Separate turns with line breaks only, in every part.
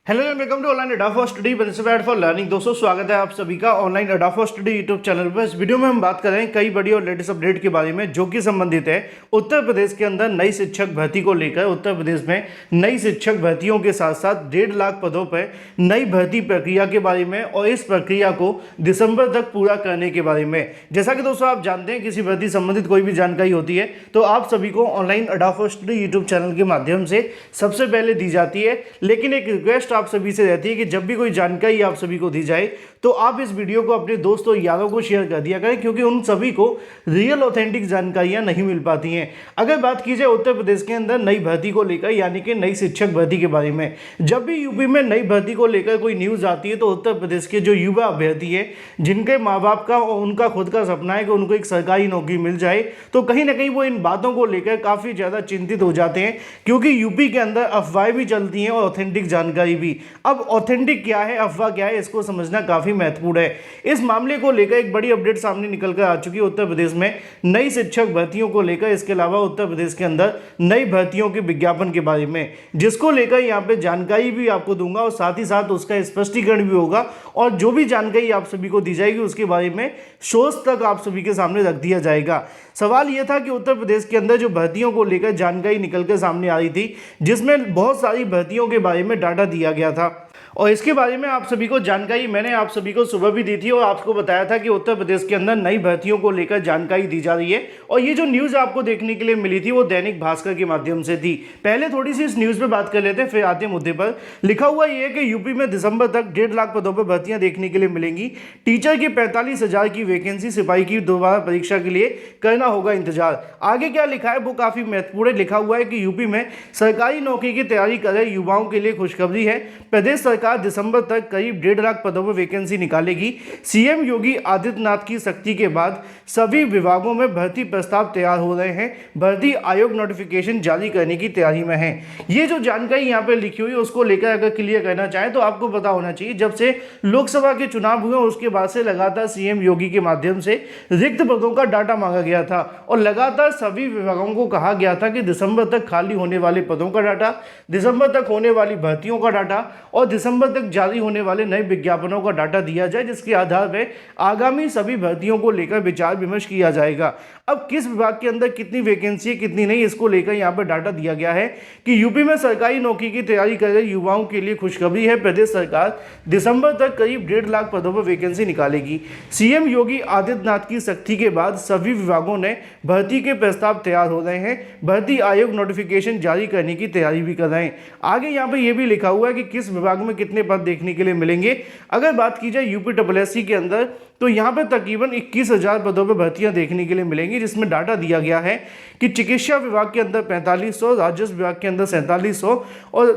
Hello and welcome to online Adda for study principle for learning. दोस्तों स्वागत है आप सभी का online Adda for study YouTube channel पर। इस वीडियो में हम बात कर रहे हैं कई बड़ी और लेटेस्ट अपडेट के बारे में जो कि संबंधित है उत्तर प्रदेश के अंदर नई शिक्षक भर्ती को लेकर। उत्तर प्रदेश में नई शिक्षक भर्तियों के साथ साथ 1.5 लाख पदों पर नई भर्ती प्रक्रिया के बारे में और इस प्रक्रिया को दिसंबर तक पूरा करने के बारे में। जैसा कि दोस्तों आप जानते हैं किसी भर्ती संबंधित कोई भी जानकारी होती है तो आप सभी को online Adda for study YouTube channel के माध्यम से सबसे पहले दी जाती है। लेकिन एक रिक्वेस्ट आप सभी से रहती है कि जब भी कोई जानकारी आप सभी को दी जाए तो आप इस वीडियो को अपने दोस्तों यारों को शेयर कर दिया करें, क्योंकि उन सभी को रियल ऑथेंटिक जानकारियां नहीं मिल पाती हैं। अगर बात की जाए उत्तर प्रदेश के अंदर नई भर्ती को लेकर यानी कि नई शिक्षक भर्ती के बारे में, जब भी यूपी में नई भर्ती को लेकर कोई न्यूज़ आती है तो उत्तर प्रदेश के जो युवा अभ्यर्थी है जिनके माँ बाप का और उनका खुद का सपना है कि उनको एक सरकारी नौकरी मिल जाए, तो कहीं ना कहीं वो इन बातों को लेकर काफ़ी ज़्यादा चिंतित हो जाते हैं, क्योंकि यूपी के अंदर अफवाहें भी चलती हैं और ऑथेंटिक जानकारी भी। अब ऑथेंटिक क्या है, अफवाह क्या है, इसको समझना काफ़ी महत्वपूर्ण है। इस मामले को लेकर एक बड़ी अपडेट सामने निकल कर आ चुकी है उत्तर प्रदेश में नई शिक्षक भर्तियों को लेकर। इसके अलावा उत्तर प्रदेश के अंदर नई भर्तियों के विज्ञापन के बारे में, जिसको लेकर यहाँ पे जानकारी भी आपको दूंगा और साथ ही साथ उसका स्पष्टीकरण भी होगा। और जो भी जानकारी आप सभी को दी जाएगी उसके बारे में सोर्स तक आप सभी के सामने रख दिया जाएगा। सवाल यह था कि उत्तर प्रदेश के अंदर जो भर्तियों को लेकर जानकारी निकल कर सामने आ रही थी, जिसमें बहुत सारी भर्तियों के बारे में डाटा दिया गया था और इसके बारे में आप सभी को जानकारी मैंने आप सभी को सुबह भी दी थी और आपको बताया था कि उत्तर प्रदेश के अंदर नई भर्तियों को लेकर जानकारी दी जा रही है। और ये जो न्यूज़ आपको देखने के लिए मिली थी वो दैनिक भास्कर के माध्यम से थी। पहले थोड़ी सी इस न्यूज़ पे बात कर लेते हैं, फिर आते मुद्दे पर। लिखा हुआ ये है कि यूपी में दिसंबर तक 1.5 लाख पदों पर भर्तियां देखने के लिए मिलेंगी। टीचर की 45,000 की वैकेंसी, सिपाही की दोबारा परीक्षा के लिए करना होगा इंतजार। आगे क्या लिखा है वो काफ़ी महत्वपूर्ण लिखा हुआ है कि यूपी में सरकारी नौकरी की तैयारी कर रहे युवाओं के लिए खुशखबरी है। प्रदेश सरकार दिसंबर तक करीब 1.5 लाख पदों पर वैकेंसी निकालेगी। सीएम योगी आदित्यनाथ की सख्ती के बाद सभी विभागों में भर्ती प्रस्ताव तैयार हो रहे हैं। भर्ती आयोग नोटिफिकेशन जारी करने की तैयारी में है। ये जो जानकारी यहाँ पे लिखी हुई है उसको लेकर अगर क्लियर करना चाहें तो आपको पता होना चाहिए, जब से लोकसभा के चुनाव हुए उसके बाद से लगातार सीएम योगी के माध्यम से रिक्त पदों का डाटा मांगा गया था और लगातार सभी विभागों को कहा गया था कि दिसंबर तक खाली होने वाले पदों का डाटा, दिसंबर तक होने वाली भर्तियों का डाटा और दिसंबर तक जारी होने वाले नए विज्ञापनों का डाटा दिया जाए, जिसके आधार पर आगामी सभी भर्तियों को लेकर विचार विमर्श किया जाएगा। अब किस विभाग के अंदर कितनी वैकेंसी है कितनी नहीं, इसको लेकर यहाँ पर डाटा दिया गया है कि यूपी में सरकारी नौकरी की तैयारी कर रहे युवाओं के लिए खुशखबरी है। प्रदेश सरकार दिसंबर तक करीब 1.5 लाख पदों पर वैकेंसी निकालेगी। सीएम योगी आदित्यनाथ की सख्ती के बाद सभी विभागों ने भर्ती के प्रस्ताव तैयार हो रहे हैं। भर्ती आयोग नोटिफिकेशन जारी करने की तैयारी भी कर रहे हैं। आगे यहाँ पे ये भी लिखा हुआ है कि किस विभाग में कितने पद देखने के लिए मिलेंगे। अगर बात की जाए यूपीएससी के अंदर तो यहाँ पे तकरीबन 21,000 पदों पर भर्तियां देखने के लिए मिलेंगी, जिसमें डाटा दिया गया है कि चिकित्सा विभाग के अंदर 4500, राजस्व विभाग के अंदर 4700 और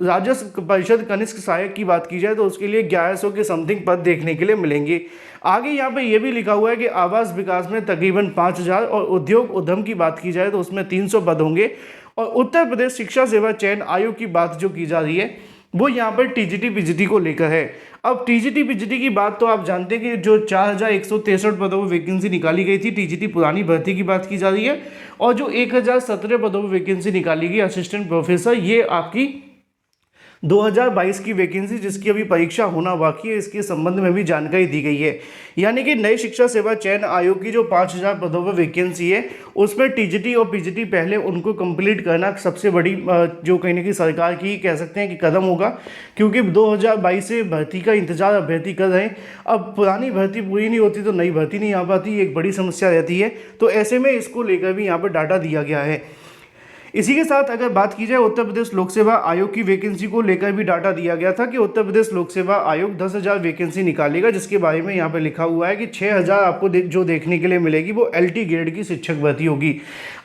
राजस्व परिषद कनिष्ठ सहायक की बात की जाए तो उसके लिए 1100 के समथिंग पद देखने के लिए मिलेंगे। आगे यहाँ पे ये भी लिखा हुआ है कि आवास विकास में तकरीबन 5,000 और उद्योग उद्यम की बात की जाए तो उसमें 300 पद होंगे। और उत्तर प्रदेश शिक्षा सेवा चयन आयोग की बात जो की जा रही है वो यहाँ पर टीजीटी पीजीटी को लेकर है। अब टीजीटी पीजीटी की बात तो आप जानते हैं कि जो 4,163 पदों पर वैकेंसी निकाली गई थी टीजीटी पुरानी भर्ती की बात की जा रही है, और जो 1,017 पदों पर वैकेंसी निकाली गई असिस्टेंट प्रोफेसर, ये आपकी 2022 की वैकेंसी जिसकी अभी परीक्षा होना बाकी है, इसके संबंध में भी जानकारी दी गई है। यानी कि नई शिक्षा सेवा चयन आयोग की जो 5,000 पदों पर वैकेंसी है उसमें टीजीटी और पीजीटी पहले उनको कंप्लीट करना सबसे बड़ी जो कहीं ना कहीं सरकार की कह सकते हैं कि कदम होगा, क्योंकि 2022 से भर्ती का इंतजार अभ्यर्थी कर रहे हैं। अब पुरानी भर्ती पूरी नहीं होती तो नई भर्ती नहीं आ पाती, एक बड़ी समस्या रहती है। तो ऐसे में इसको लेकर भी यहाँ पर डाटा दिया गया है। इसी के साथ अगर बात की जाए उत्तर प्रदेश लोक सेवा आयोग की वैकेंसी को लेकर भी डाटा दिया गया था कि उत्तर प्रदेश लोक सेवा आयोग 10,000 वैकेंसी निकालेगा, जिसके बारे में यहाँ पे लिखा हुआ है कि 6,000 आपको जो देखने के लिए मिलेगी वो एलटी ग्रेड की शिक्षक भर्ती होगी।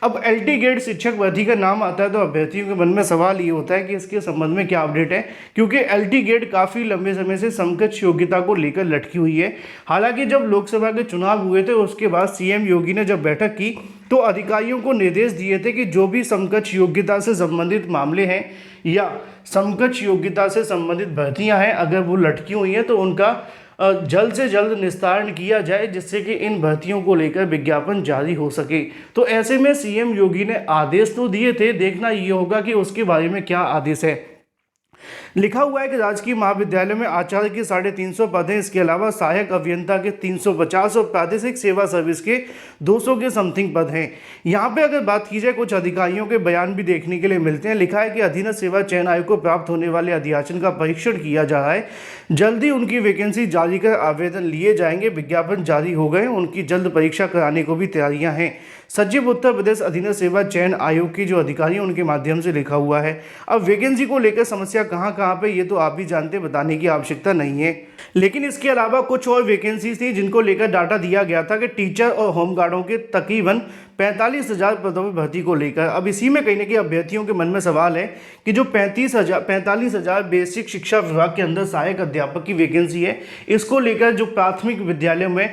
अब एलटी ग्रेड शिक्षक भर्ती का नाम आता है तो अभ्यर्थियों के मन में सवाल ये होता है कि इसके संबंध में क्या अपडेट है, क्योंकि एलटी ग्रेड काफ़ी लंबे समय से समकक्ष योग्यता को लेकर लटकी हुई है। हालांकि जब लोकसभा के चुनाव हुए थे उसके बाद सीएम योगी ने जब बैठक की तो अधिकारियों को निर्देश दिए थे कि जो भी समकक्ष योग्यता से संबंधित मामले हैं या समकक्ष योग्यता से संबंधित भर्तियां हैं अगर वो लटकी हुई हैं तो उनका जल्द से जल्द निस्तारण किया जाए, जिससे कि इन भर्तियों को लेकर विज्ञापन जारी हो सके। तो ऐसे में सीएम योगी ने आदेश तो दिए थे, देखना ये होगा कि उसके बारे में क्या आदेश है। लिखा हुआ है कि राजकीय महाविद्यालय में आचार्य के 350 पद हैं। इसके अलावा सहायक अभियंता के 350 और प्रादेशिक सेवा सर्विस के 200 के समथिंग पद हैं। यहाँ पे अगर बात की जाए, कुछ अधिकारियों के बयान भी देखने के लिए मिलते हैं। लिखा है कि अधीनस्थ सेवा चयन आयोग को प्राप्त होने वाले अध्याचन का परीक्षण किया जा रहा है। जल्दी उनकी वैकेंसी जारी कर आवेदन लिए जाएंगे। विज्ञापन जारी हो गए, उनकी जल्द परीक्षा कराने को भी तैयारियां हैं। सचिव उत्तर प्रदेश अधीनस्थ सेवा चयन आयोग के जो अधिकारी हैं उनके माध्यम से लिखा हुआ है। अब वैकेंसी को लेकर समस्या कहाँ कहाँ पे, ये तो आप भी जानते, बताने की आवश्यकता नहीं है। लेकिन इसके अलावा कुछ और वैकेंसी थी जिनको लेकर डाटा दिया गया था कि टीचर और होमगार्डों के तकरीबन 45,000 पदों पर भर्ती को लेकर। अब इसी में कहीं ना कहीं अभ्यर्थियों के मन में सवाल है कि जो 45,000 बेसिक शिक्षा विभाग के अंदर सहायक अध्यापक की वैकेंसी है, इसको लेकर जो प्राथमिक विद्यालयों में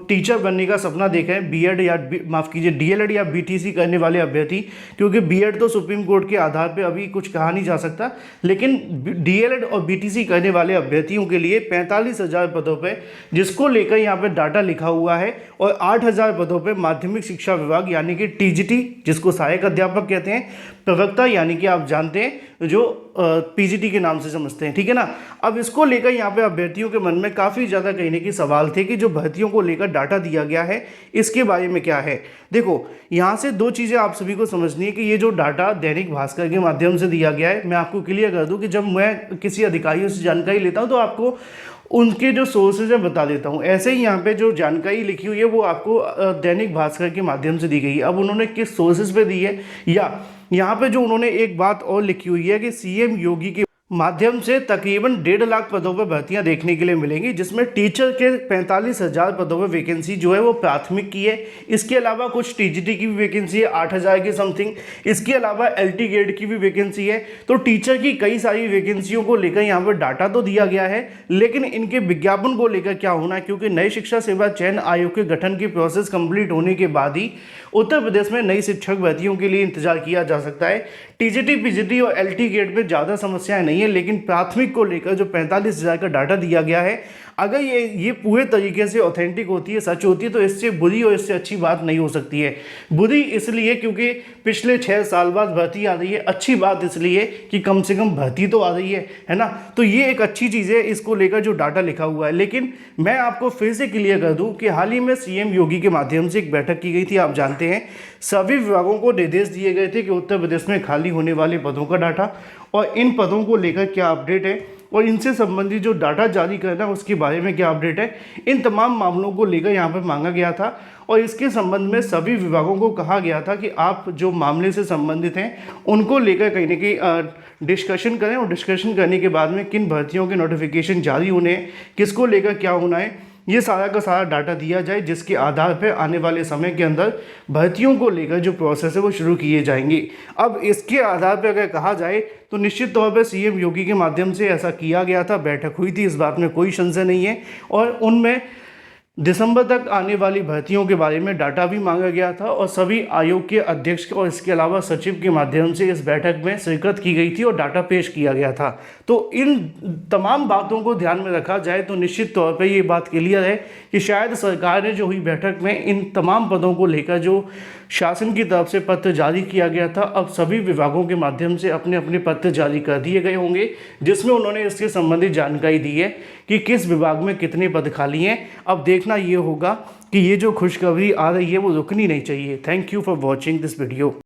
टीचर बनने का सपना देखा है, बीएड या माफ़ कीजिए डीएलएड या बीटीसी करने वाले अभ्यर्थी, क्योंकि बीएड तो सुप्रीम कोर्ट के आधार पर अभी कुछ कहा नहीं जा सकता, लेकिन डीएलएड और बीटीसी करने वाले अभ्यर्थियों के लिए 45,000 पदों पर, जिसको लेकर यहाँ पर डाटा लिखा हुआ है, और 8,000 पदों पर माध्यमिक शिक्षा विभाग यानी कि टीजीटी, जिसको सहायक अध्यापक कहते हैं, प्रवक्ता यानी कि आप जानते हैं जो पीजीटी के नाम से समझते हैं, ठीक है ना। अब इसको लेकर यहाँ पे अभ्यर्थियों के मन में काफ़ी ज़्यादा कहने की सवाल थे कि जो भर्तियों को लेकर डाटा दिया गया है इसके बारे में क्या है। देखो, यहाँ से दो चीज़ें आप सभी को समझनी है कि ये जो डाटा दैनिक भास्कर के माध्यम से दिया गया है, मैं आपको क्लियर कर दूँ कि जब मैं किसी अधिकारियों से जानकारी लेता हूँ तो आपको उनके जो सोर्सेज है बता देता हूँ। ऐसे ही यहाँ पे जो जानकारी लिखी हुई है वो आपको दैनिक भास्कर के माध्यम से दी गई है। अब उन्होंने किस सोर्सेज पे दी है, या यहाँ पे जो उन्होंने एक बात और लिखी हुई है कि सीएम योगी के माध्यम से तकरीबन 1.5 लाख पदों पर भर्तियां देखने के लिए मिलेंगी, जिसमें टीचर के 45,000 पदों पर वैकेंसी जो है वो प्राथमिक की है। इसके अलावा कुछ टीजीटी की भी वैकेंसी है 8,000 के समथिंग। इसके अलावा एलटी ग्रेड की भी वैकेंसी है। तो टीचर की कई सारी वैकेंसियों को लेकर यहाँ पर डाटा तो दिया गया है, लेकिन इनके विज्ञापन को लेकर क्या होना है, क्योंकि नई शिक्षा सेवा चयन आयोग के गठन की प्रोसेस कंप्लीट होने के बाद ही उत्तर प्रदेश में नई शिक्षक भर्तियों के लिए इंतजार किया जा सकता है। टीजीटी, पीजीटी और एलटी ग्रेड में ज़्यादा समस्याएं नहीं है, लेकिन प्राथमिक को लेकर जो 45,000 का डाटा दिया गया है, अगर ये पूरे तरीके से ऑथेंटिक होती है, सच होती है, तो इससे बुरी और इससे अच्छी बात नहीं हो सकती है। बुरी इसलिए क्योंकि पिछले 6 साल बाद भर्ती आ रही है, अच्छी बात इसलिए कि कम से कम भर्ती तो आ रही है ना। तो ये एक अच्छी चीज़ है इसको लेकर जो डाटा लिखा हुआ है। लेकिन मैं आपको फिर से क्लियर कर दूं कि हाल ही में सीएम योगी के माध्यम से एक बैठक की गई थी। आप जानते हैं सभी विभागों को निर्देश दिए गए थे कि उत्तर प्रदेश में खाली होने वाले पदों का डाटा और इन पदों को लेकर क्या अपडेट है और इनसे संबंधित जो डाटा जारी करना है उसके बारे में क्या अपडेट है, इन तमाम मामलों को लेकर यहाँ पर मांगा गया था। और इसके संबंध में सभी विभागों को कहा गया था कि आप जो मामले से संबंधित हैं उनको लेकर कहीं ना कहीं डिस्कशन करें, और डिस्कशन करने के बाद में किन भर्तियों के नोटिफिकेशन जारी होने हैं, किसको लेकर क्या होना है, ये सारा का सारा डाटा दिया जाए, जिसके आधार पर आने वाले समय के अंदर भर्तियों को लेकर जो प्रोसेस है वो शुरू किए जाएंगे। अब इसके आधार पर अगर कहा जाए तो निश्चित तौर पर सीएम योगी के माध्यम से ऐसा किया गया था, बैठक हुई थी, इस बात में कोई संशय नहीं है। और उनमें दिसंबर तक आने वाली भर्तियों के बारे में डाटा भी मांगा गया था और सभी आयोग के अध्यक्ष और इसके अलावा सचिव के माध्यम से इस बैठक में शिरकत की गई थी और डाटा पेश किया गया था। तो इन तमाम बातों को ध्यान में रखा जाए तो निश्चित तौर पर ये बात क्लियर है कि शायद सरकार ने जो हुई बैठक में इन तमाम पदों को लेकर जो शासन की तरफ से पत्र जारी किया गया था, अब सभी विभागों के माध्यम से अपने अपने पत्र जारी कर दिए गए होंगे, जिसमें उन्होंने इसके संबंधित जानकारी दी है कि किस विभाग में कितने पद खाली हैं। अब देखना ये होगा कि ये जो खुशखबरी आ रही है वो रुकनी नहीं चाहिए। Thank you for watching this video.